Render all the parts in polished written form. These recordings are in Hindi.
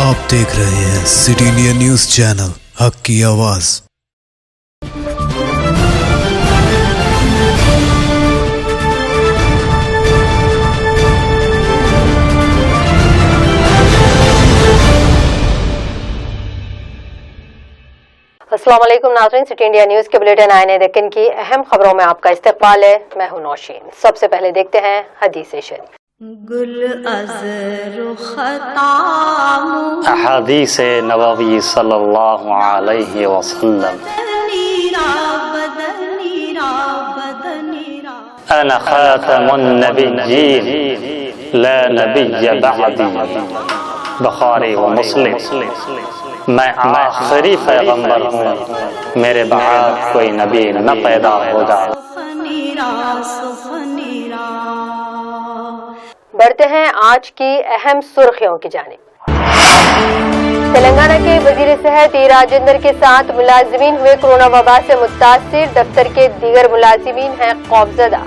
आप देख रहे हैं सिटी इंडिया न्यूज चैनल, हक की आवाज। अस्सलाम वालेकुम नाज़रीन, सिटी इंडिया न्यूज के बुलेटिन आईने देखन की अहम खबरों में आपका इस्तकबाल है। मैं हूं नौशीन। सबसे पहले देखते हैं हदीस शरीफ। अहादीस नबवी सल्लल्लाहु अलैहि वसल्लम। अना खातमुन नबिय्यीन ला नबिय्य बअदी। बुखारी व मुस्लिम। मैं आखिरी पैगंबर हूँ, मेरे बाद कोई नबी न पैदा होगा। बढ़ते हैं आज की अहम सुर्खियों की जानिब। तेलंगाना के वजीर सेहत ई राजेंद्र के 7 मुलाजिमीन हुए कोरोना वबा से मुतासिर। दफ्तर के दीगर मुलाजिमीन हैं खौफजदा।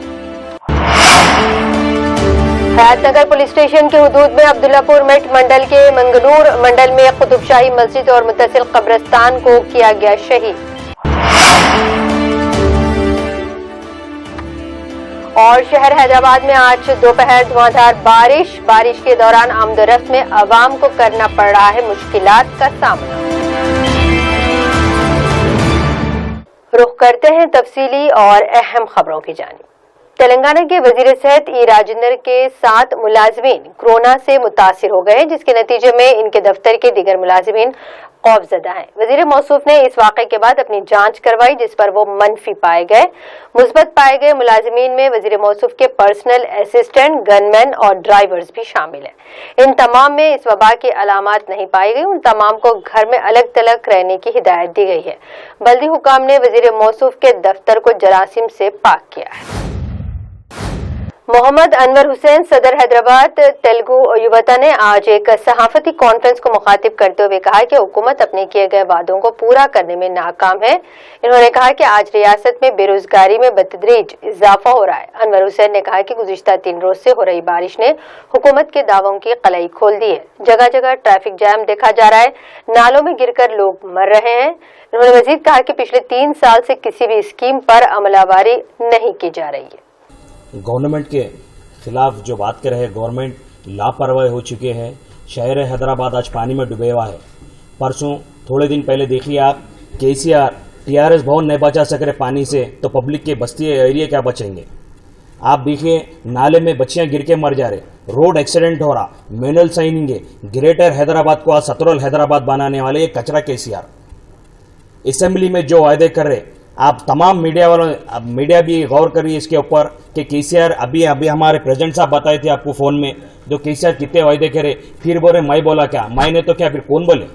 हयातनगर पुलिस स्टेशन के हुदूद में अब्दुल्लापुर मेट मंडल के मंगनूर मंडल में कुतुबशाही मस्जिद और मुत्तसिल कब्रिस्तान को किया गया शहीद। और शहर हैदराबाद में आज दोपहर धुआंधार बारिश के दौरान आमदोरफ्त में अवाम को करना पड़ रहा है मुश्किलात का सामना। रुख करते हैं तफसीली और अहम खबरों की जानिब। तेलंगाना के वजीर सेहत ई राजेंद्र के 7 मुलाजिमीन कोरोना से मुतासिर हो गए, जिसके नतीजे में इनके दफ्तर के दीगर मुलाजिमीन खौफजदा हैं। वजीर मौसूफ ने इस वाक़े के बाद अपनी जांच करवाई, जिस पर वो मनफी पाए गए। मुस्बत पाए गए मुलाजिमीन में वजीर मौसूफ के पर्सनल असिस्टेंट, गनमैन और ड्राइवर्स भी शामिल हैं। इन तमाम में इस वबा की अलामात नहीं पाई गई। उन तमाम को घर में अलग थलग रहने की हिदायत दी गई है। बल्दी हुकाम ने वजीर मौसूफ के दफ्तर को जरासीम से पाक किया है। मोहम्मद अनवर हुसैन सदर हैदराबाद तेलुगु युवता ने आज एक सहाफती कॉन्फ्रेंस को मुखातिब करते हुए कहा कि हुकूमत अपने किए गए वादों को पूरा करने में नाकाम है। इन्होंने कहा कि आज रियासत में बेरोजगारी में बतदरीज इजाफा हो रहा है। अनवर हुसैन ने कहा कि गुज़िश्ता 3 रोज से हो रही बारिश ने हुकूमत के दावों की कलई खोल दी है। जगह जगह ट्रैफिक जैम देखा जा रहा है, नालों में गिरकर लोग मर रहे हैं। उन्होंने मजीद कहा कि पिछले 3 साल से किसी भी स्कीम पर अमलावरी नहीं की जा रही है। गवर्नमेंट के खिलाफ जो बात कर रहे हैं, गवर्नमेंट लापरवाह हो चुके हैं। शहर हैदराबाद आज पानी में डूबे हुआ है। परसों थोड़े दिन पहले देखिए आप, केसीआर टीआरएस भवन नहीं बचा सक रहे पानी से, तो पब्लिक के बस्ती एरिया क्या बचेंगे। आप देखिए नाले में बच्चियां गिर के मर जा रहे, रोड एक्सीडेंट हो रहा, मैनुअल साइनिंग है। ग्रेटर हैदराबाद को आज सतरल हैदराबाद बनाने वाले ये कचरा केसीआर। असेंबली में जो वायदे कर रहे, आप तमाम मीडिया वालों, मीडिया भी गौर करिए इसके ऊपर कि केसीआर अभी हमारे प्रेसिडेंट साहब बताए थे आपको फोन में, जो केसीआर कितने वायदे करे, फिर बोले मैं बोला क्या, मैंने तो क्या, फिर कौन बोले।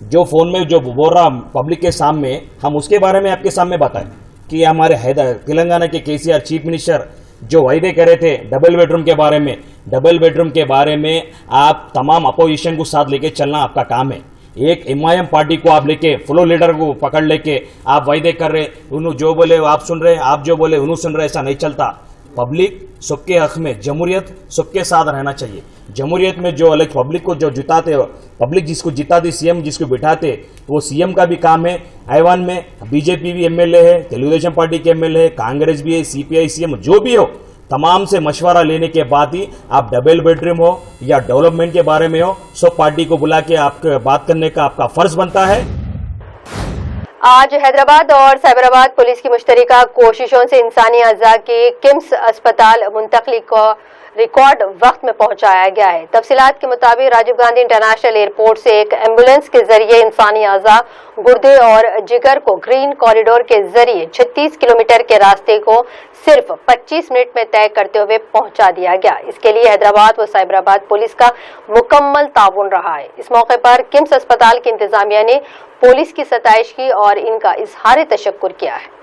जो फोन में जो बोल रहा पब्लिक के सामने, हम उसके बारे में आपके सामने बताएं कि हमारे तेलंगाना के केसीआर चीफ मिनिस्टर जो वायदे करे थे डबल बेडरूम के बारे में आप तमाम अपोजिशन को साथ लेके चलना आपका काम है। एक एमआईएम पार्टी को आप लेके, फ्लो लीडर को पकड़ लेके आप वायदे कर रहे, उन्होंने जो बोले आप सुन रहे, आप जो बोले उन्होंने सुन रहे, ऐसा नहीं चलता। पब्लिक सबके हक में, जमहूरियत सबके साथ रहना चाहिए। जमहूरियत में जो अलग पब्लिक को जो जिताते, पब्लिक जिसको जिताती, सीएम जिसको बिठाते, वो सीएम का भी काम है। ऐवान में बीजेपी भी एमएलए है, तेलुगुदेशम पार्टी के एमएलए है, कांग्रेस भी है, सीपीआई सीएम जो भी हो, तमाम से मशवरा लेने के बाद ही आप डबल बेडरूम हो या डेवलपमेंट के बारे में हो, सब पार्टी को बुला के आपके बात करने का आपका फर्ज बनता है। आज हैदराबाद और साइबराबाद पुलिस की मुश्तरका कोशिशों से इंसानी अज़ा के किम्स अस्पताल मुंतकली को रिकॉर्ड वक्त में पहुंचाया गया है। तफसीलात के मुताबिक राजीव गांधी इंटरनेशनल एयरपोर्ट से एक एम्बुलेंस के जरिए इंसानी अज़ा, गुर्दे और जिगर को ग्रीन कॉरिडोर के जरिए 36 किलोमीटर के रास्ते को सिर्फ 25 मिनट में तय करते हुए पहुंचा दिया गया। इसके लिए हैदराबाद व साइबराबाद पुलिस का मुकम्मल ताउन रहा है। इस मौके पर किम्स अस्पताल की इंतजामिया ने पुलिस की सताइश की और इनका इजहार तशक्कुर किया है।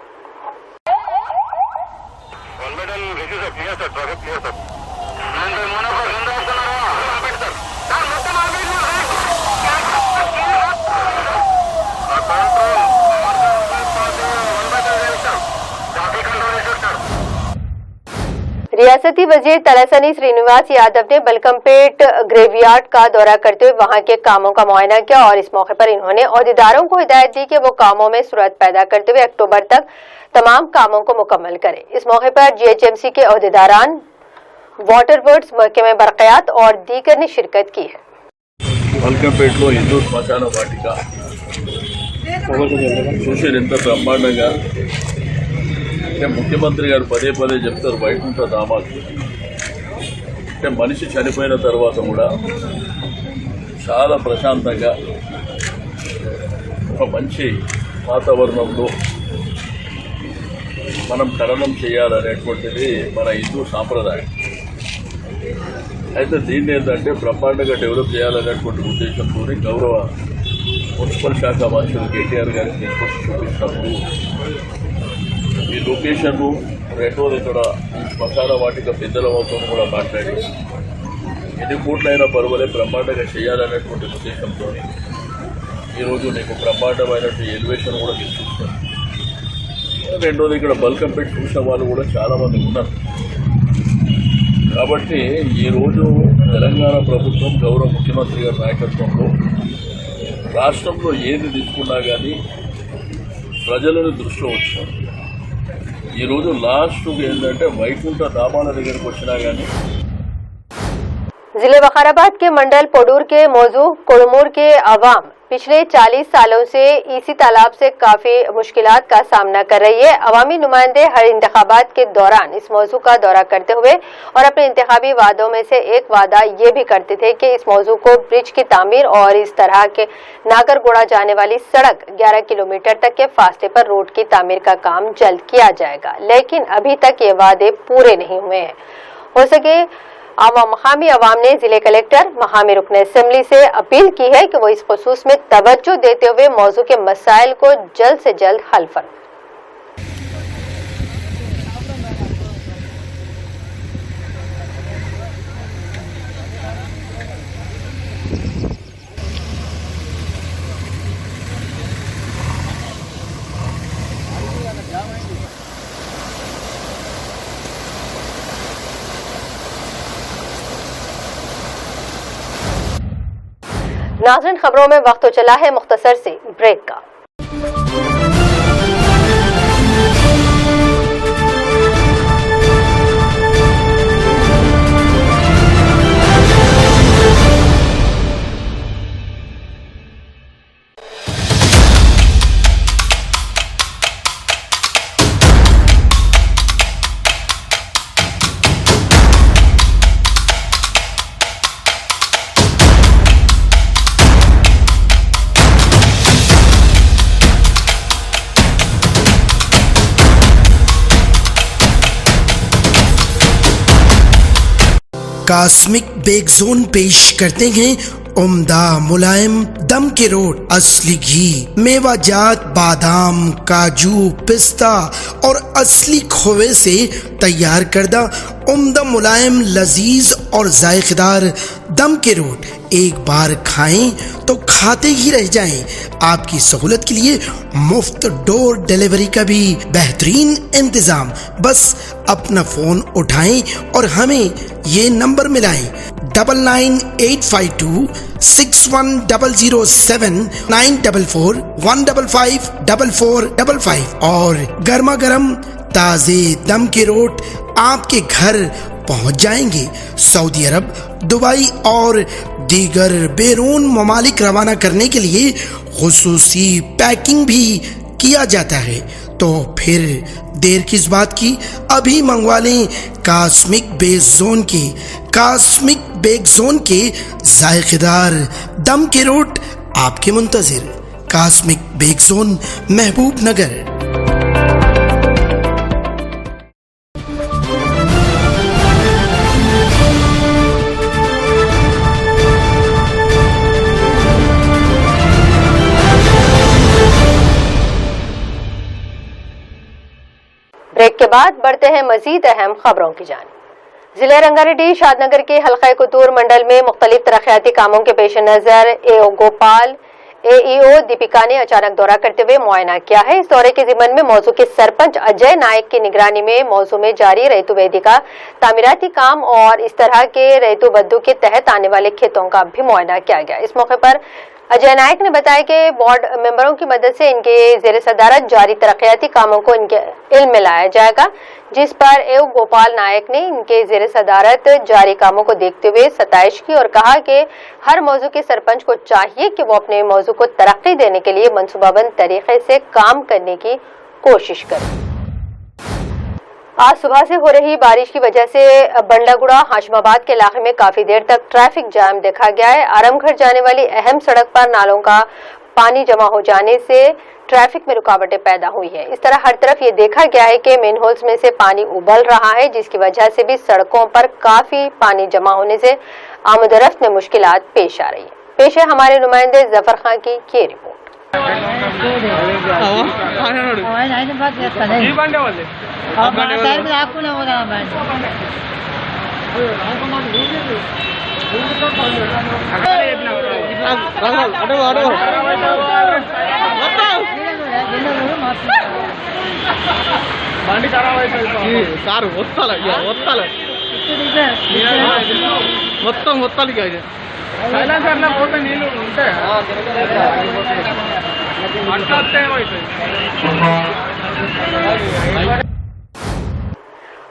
रियासती वजीर तलासनी श्रीनिवास यादव ने बलकमपेट ग्रेवयार्ड का दौरा करते हुए वहां के कामों का मुआयना किया और इस मौके पर इन्होंने अहदेदारों को हिदायत दी कि वो कामों में सुरत पैदा करते हुए अक्टूबर तक तमाम कामों को मुकम्मल करें। इस मौके पर जीएचएमसी के अहदेदारान, वाटर बोर्ड्स महकमे बरक़ियात और दीगर ने शिरकत की है। బల్కంపేటలో హిందూ శ్మశాన వాటిక చూసారు ఎంత బ్రహ్మాండంగా. అంటే ముఖ్యమంత్రి గారు పదే పదే చెప్తారు వైకుంఠ ధామాలు. అంటే మనిషి చనిపోయిన తర్వాత కూడా చాలా ప్రశాంతంగా ఒక మంచి వాతావరణంలో మనం ఖననం చేయాలనేటువంటిది మన హిందూ సాంప్రదాయం. అయితే దీన్ని ఏంటంటే బ్రహ్మాండంగా డెవలప్ చేయాలనేటువంటి ఉద్దేశంతో గౌరవ మున్సిపల్ శాఖ మంత్రులు కేటీఆర్ గారికి తీసుకొచ్చి చూపించినప్పుడు ఈ లొకేషన్ను రెండోది ఇక్కడ ఈ శ్మశాన వాటిక పెద్దల వాళ్ళతో కూడా మాట్లాడి ఎన్ని కోట్లైనా పర్వాలే బ్రహ్మాండంగా చేయాలనేటువంటి ఉద్దేశంతో ఈరోజు నీకు బ్రహ్మాండమైనటువంటి ఎలివేషన్ కూడా తీసుకొచ్చారు. రెండోది ఇక్కడ బల్కంపేట చూసిన వాళ్ళు కూడా చాలామంది ఉన్నారు. కాబట్టి ఈరోజు తెలంగాణ ప్రభుత్వం గౌరవ ముఖ్యమంత్రి గారి నాయకత్వంలో రాష్ట్రంలో ఏది తీసుకున్నా కానీ ప్రజలను దృష్టిలో ఉంచుతాం. ఈరోజు లాస్ట్ ఏంటంటే వైకుంఠ ధామాల దగ్గరికి వచ్చినా కానీ जिले वकाराबाद के मंडल पोडूर के मौजू कोड़मूर के अवाम पिछले 40 सालों से इसी तालाब से काफी मुश्किलात का सामना कर रही है। अवामी नुमाइंदे हर इंतखाबात के दौरान इस मौजू का दौरा करते हुए और अपने इंतखाबी वादों में से एक वादा ये भी करते थे कि इस मौजू को ब्रिज की तामीर और इस तरह के नागरगोड़ा जाने वाली सड़क 11 किलोमीटर तक के फासले पर रोड की तामीर का काम जल्द किया जाएगा, लेकिन अभी तक ये वादे पूरे नहीं हुए हैं। हो सके मकामी अवाम ने जिले कलेक्टर, मकामी रुकन असेंबली से अपील की है कि वो इस खुसूस में तवज्जो देते हुए मौजू के मसाइल को जल्द से जल्द हल फरमाएं। नाज़रीन, खबरों में वक्त तो चला है मुख्तसर से ब्रेक का। कास्मिक बेक जोन पेश करते हैं उम्दा मुलायम दम के रोड, असली घी, मेवाजात, बादाम, काजू, पिस्ता और असली खोवे से तैयार करदा उम्दा मुलायम लजीज और जायकेदार दम के रोड एक बार खाएं तो खाते ही रह जाएं। आपकी सहूलत के लिए मुफ्त डोर डिलीवरी का भी बेहतरीन इंतजाम। बस अपना फोन उठाएं और हमें ये नंबर मिलाएं 99852610079441554455 और गर्मा गर्म ताजे दम के रोट आपके घर पहुंच जाएंगे। सऊदी अरब, दुबई और दीगर बैरून ममालिक रवाना करने के लिए खुसूसी पैकिंग भी किया जाता है। तो फिर देर किस बात की, अभी मंगवा लें कास्मिक बेक जोन के जायकेदार दम के रोट आपके मुंतजिर। कास्मिक बेक जोन, महबूब नगर। ब्रेक के बाद बढ़ते हैं मजीद अहम खबरों की जानिब। जिले रंगारेड्डी शादनगर के हल्का कुतूर मंडल में मुख्तलिफ तरक्याती कामों के पेश नज़र एओ गोपाल, एईओ दीपिका ने अचानक दौरा करते हुए मुआयना किया है। इस दौरे के जिम्मन में मौजू के सरपंच अजय नायक की निगरानी में मौजू में जारी रैतु वेदिका तामीराती काम और इस तरह के रैतु बद्दू के तहत आने वाले खेतों का भी मुआयना किया गया। इस मौके पर अजय नायक ने बताया कि बोर्ड मेंबरों की मदद से इनके जेर सदारत जारी तरक्याती कामों को इनके इल्म में लाया जाएगा, जिस पर एओ गोपाल नायक ने इनके जेर सदारत जारी कामों को देखते हुए सताइश की और कहा कि हर मौजू के सरपंच को चाहिए कि वो अपने मौजू को तरक्की देने के लिए मनसूबाबंद तरीके से काम करने की कोशिश करें। आज सुबह से हो रही बारिश की वजह से बंडागुड़ा हाशिमाबाद के इलाके में काफी देर तक ट्रैफिक जाम देखा गया है। आरामगढ़ जाने वाली अहम सड़क पर नालों का पानी जमा हो जाने से ट्रैफिक में रुकावटें पैदा हुई है। इस तरह हर तरफ ये देखा गया है कि मेन होल्स में से पानी उबल रहा है, जिसकी वजह से भी सड़कों पर काफी पानी जमा होने से आमदोरफ्त में मुश्किलात पेश आ रही है। पेश है हमारे नुमाइंदे जफर खान की ये रिपोर्ट।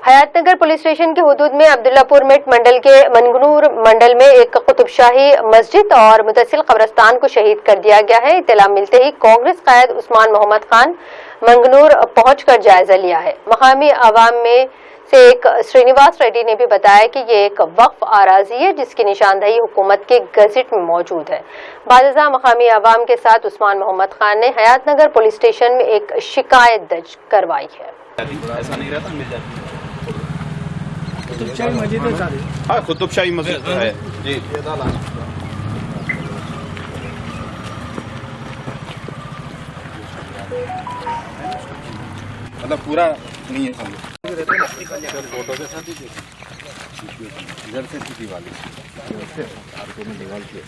हयातनगर पुलिस स्टेशन के हुदूद में अब्दुल्लापुर मेट मंडल के मनगनूर मंडल में एक कुतुबशाही मस्जिद और मुतसिल कब्रस्तान को शहीद कर दिया गया है। इत्तला मिलते ही कांग्रेस कायद उस्मान मोहम्मद खान मंगनूर पहुंचकर जायजा लिया है। मकामी आवाम में से एक श्रीनिवास रेड्डी ने भी बताया कि ये एक वक्फ आराजी है, जिसकी निशानदही हुकूमत के गजट में मौजूद है। बादशाह मकामी आवाम के साथ उस्मान मोहम्मद खान ने हयातनगर पुलिस स्टेशन में एक शिकायत दर्ज करवाई है। ऐसा नहीं रहता, मिल जाती कुतुबशाही मस्जिद है। हाँ, कुतुबशाही मस्जिद है जी। मतलब पूरा नहीं है फोटो के साथ ही इधर से थी दिवाली दीवार की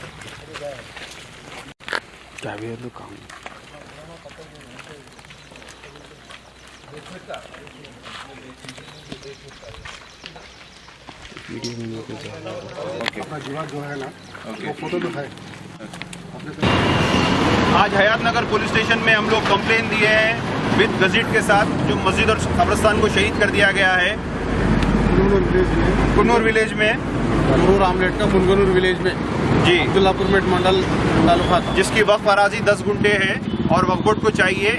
क्या भी है काम जो है ना वो फोटो दिखाए। आज हयातनगर पुलिस स्टेशन में हम लोग कंप्लेन दिए हैं विद गजट के साथ, जो मस्जिद और कब्रस्तान को शहीद कर दिया गया है कुन्नूर विलेज में, कुन्नूर आमलेट का मुनगनूर विलेज में जी, अब्दुल्लापुर मेट मंडल तालुका, जिसकी वक्फ अराजी 10 गुंठे है और वक्फ बोर्ड को चाहिए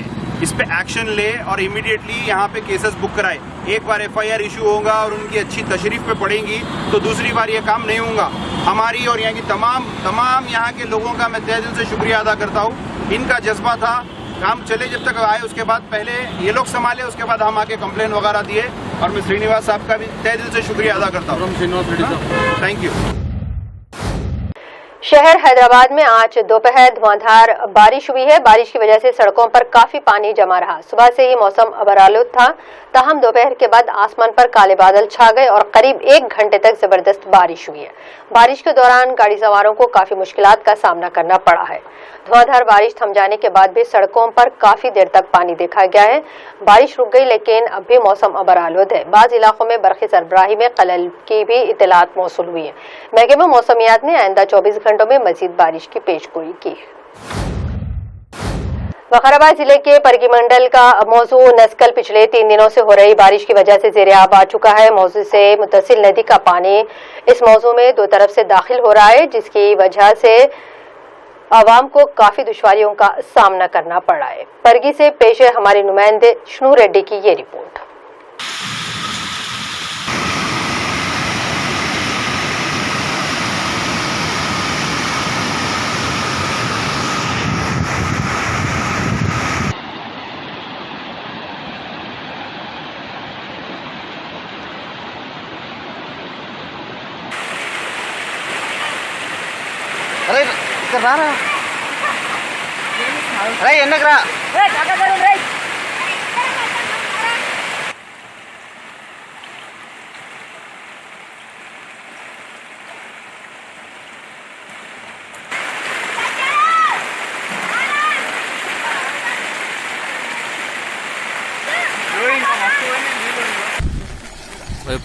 इस पे एक्शन ले और इमीडिएटली यहाँ पे केसेस बुक कराए। एक बार FIR इशू होगा और उनकी अच्छी तशरीफ पे पड़ेंगी तो दूसरी बार ये काम नहीं होगा। हमारी और यहाँ की तमाम यहाँ के लोगों का मैं तहे दिल से शुक्रिया अदा करता हूँ। इनका जज्बा था, काम चले जब तक आए, उसके बाद पहले ये लोग संभाले, उसके बाद हम आके कंप्लेन वगैरह दिए और मैं श्रीनिवास साहब का भी तहे दिल से शुक्रिया अदा करता हूँ। Thank you. शहर हैदराबाद में आज दोपहर धुआंधार बारिश हुई है। बारिश की वजह से सड़कों पर काफी पानी जमा रहा। सुबह से ही मौसम अबरालुद था, ताहम दोपहर के बाद आसमान पर काले बादल छा गए और करीब 1 घंटे तक जबरदस्त बारिश हुई है। बारिश के दौरान गाड़ी सवारों को काफी मुश्किलात का सामना करना पड़ा है। धुआंधार बारिश थम जाने के बाद भी सड़कों पर काफी देर तक पानी देखा गया है। बारिश रुक गई लेकिन अब भी मौसम अबरालुद है। बाज इलाकों में बरक़ी सरबराही में खलल की भी इत्तलात मौसूल हुई है। महकमे मौसमियात ने आइंदा 24 घंटों में मजीद बारिश की पेशगोई की। वकाराबाद जिले के परगी मंडल का मौजू नस्कल पिछले 3 दिनों से हो रही बारिश की वजह से ज़ेर-ए-आब आ चुका है। मौजू से मुत्तसिल नदी का पानी इस मौजू में 2 तरफ से दाखिल हो रहा है, जिसकी वजह से आवाम को काफी दुश्वारियों का सामना करना पड़ रहा है। परगी से पेश है हमारे नुमाइंदे शनू रेड्डी की ये रिपोर्ट।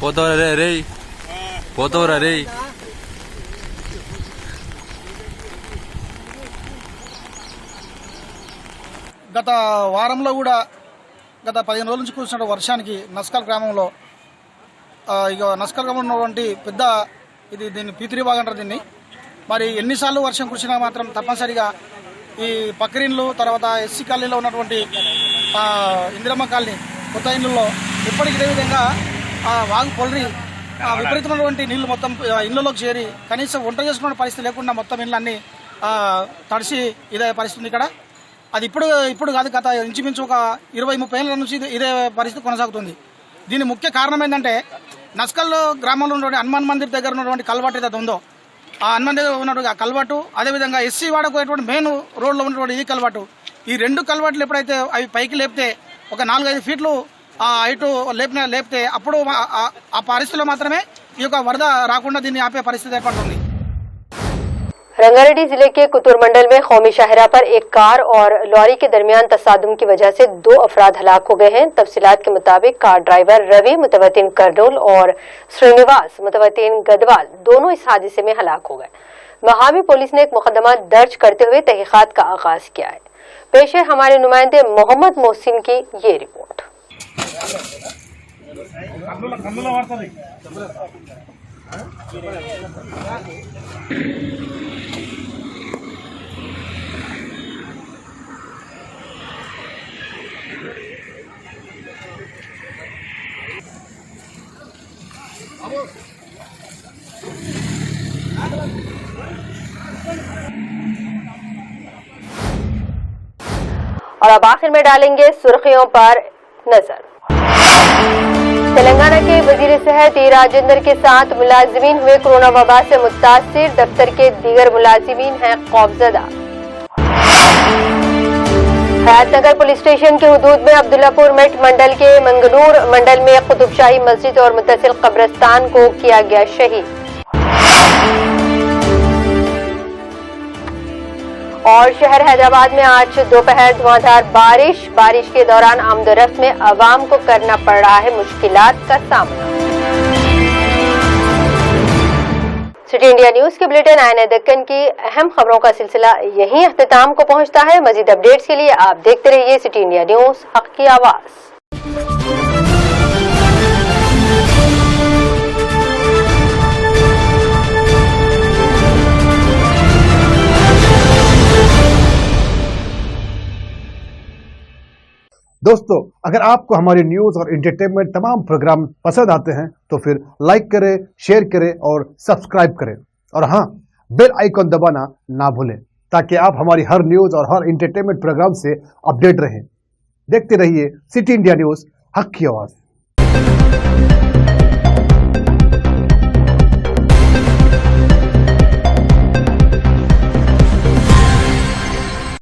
పోతావరా రే పోతావరా రే గత వారంలో కూడా గత 15 రోజుల నుంచి కురుస్తున్న వర్షానికి నస్కల్ గ్రామంలో ఇక నస్కల్ గ్రామంలో ఉన్నటువంటి పెద్ద దీన్ని పీతిరి బాగా అంటారు దీన్ని. మరి ఎన్నిసార్లు వర్షం కురిసినా మాత్రం తప్పనిసరిగా ఈ పక్కరిన్లు తర్వాత ఎస్సీ కాలనీలో ఉన్నటువంటి ఇందిరమ్మ కాలనీ కొత్త ఇళ్ళల్లో ఇప్పటికి ఇదే విధంగా వాగు పొలరి విపరీతమైనటువంటి నీళ్లు మొత్తం ఇళ్లలోకి చేరి కనీసం వంట చేసుకునే పరిస్థితి లేకుండా మొత్తం ఇళ్ళన్నీ తడిసి ఇదే పరిస్థితి ఇక్కడ. అది ఇప్పుడు కాదు, గత ఇంచుమించు ఒక 20-30 ఏళ్ళ నుంచి ఇదే పరిస్థితి కొనసాగుతుంది. దీని ముఖ్య కారణం ఏంటంటే నస్కల్ గ్రామంలో ఉన్నటువంటి హనుమాన్ మందిర్ దగ్గర ఉన్నటువంటి కల్వర్ట్ ఏదైతే ఉందో ఆ హనుమాన్ దగ్గర ఉన్నటువంటి ఆ కల్వర్టు, అదేవిధంగా ఎస్సీ వాడకపోయేటువంటి మెయిన్ రోడ్లో ఉన్నటువంటి ఈ కల్వర్టు, ఈ 2 కల్వర్ట్లు ఎప్పుడైతే అవి పైకి లేపితే ఒక 4-5 ఫీట్లు హైటు లేపితే అప్పుడు ఆ పరిస్థితిలో మాత్రమే ఈ యొక్క వరద రాకుండా దీన్ని ఆపే పరిస్థితి ఏర్పడుతుంది. रंगारेड्डी जिले के कुतुर मंडल में कौमी शाहरा पर एक कार और लॉरी के दरमियान तसादुम की वजह से 2 अफराद हलाक हो गए हैं। तफसीलात के मुताबिक कार ड्राइवर रवि मुतवतिन कर्नूल और श्रीनिवास मुतवतिन गदवाल दोनों इस हादसे में हलाक हो गए। महावी पुलिस ने एक मुकदमा दर्ज करते हुए तहकीकात का आगाज किया है। पेश है हमारे नुमाइंदे मोहम्मद मोहसिन की ये रिपोर्ट। और अब आखिर में डालेंगे सुर्खियों पर नजर। तेलंगाना के वजीर सेहत ई राजेंद्र के 7 मुलाजिमीन हुए कोरोना वबा से मुतासिर। दफ्तर के दीगर मुलाजिमीन हैं खौफजदा। हयातनगर पुलिस स्टेशन के हुदूद में अब्दुल्लापुर मेट मंडल के मंगनूर मंडल में कुतुबशाही मस्जिद और मुत्तसिल कब्रिस्तान को किया गया शहीद। और शहर हैदराबाद में आज दोपहर धुआंधार बारिश के दौरान आमदोरफ्त में अवाम को करना पड़ रहा है मुश्किलात का सामना। सिटी इंडिया न्यूज के बुलेटिन आईने दक्कन की अहम खबरों का सिलसिला यहीं अख्तिताम को पहुंचता है। मजीद अपडेट्स के लिए आप देखते रहिए सिटी इंडिया न्यूज, हक की आवाज। दोस्तों, अगर आपको हमारी न्यूज और एंटरटेनमेंट तमाम प्रोग्राम पसंद आते हैं तो फिर लाइक करें, शेयर करें और सब्सक्राइब करें। और हाँ, बेल आइकॉन दबाना ना भूलें ताकि आप हमारी हर न्यूज और हर एंटरटेनमेंट प्रोग्राम से अपडेट रहें। देखते रहिए सिटी इंडिया न्यूज, हक की आवाज।